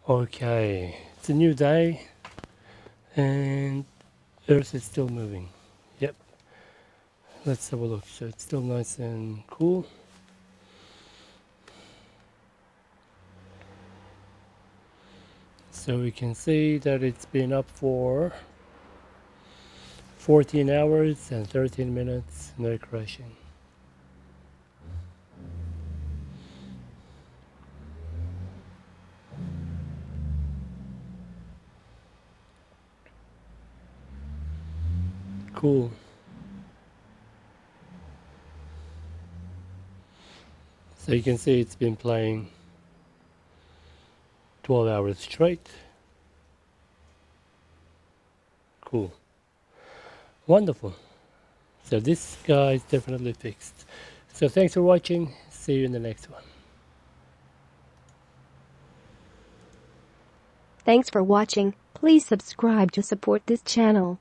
Okay, it's a new day and Earth is still moving. Yep, let's have a look. So it's still nice and cool. So we can see that it's been up for 14 hours and 13 minutes, no crashing. Cool. So you can see it's been playing 12 hours straight. Cool. Wonderful. So this guy is definitely fixed. So thanks for watching. See you in the next one. Thanks for watching. Please subscribe to support this channel.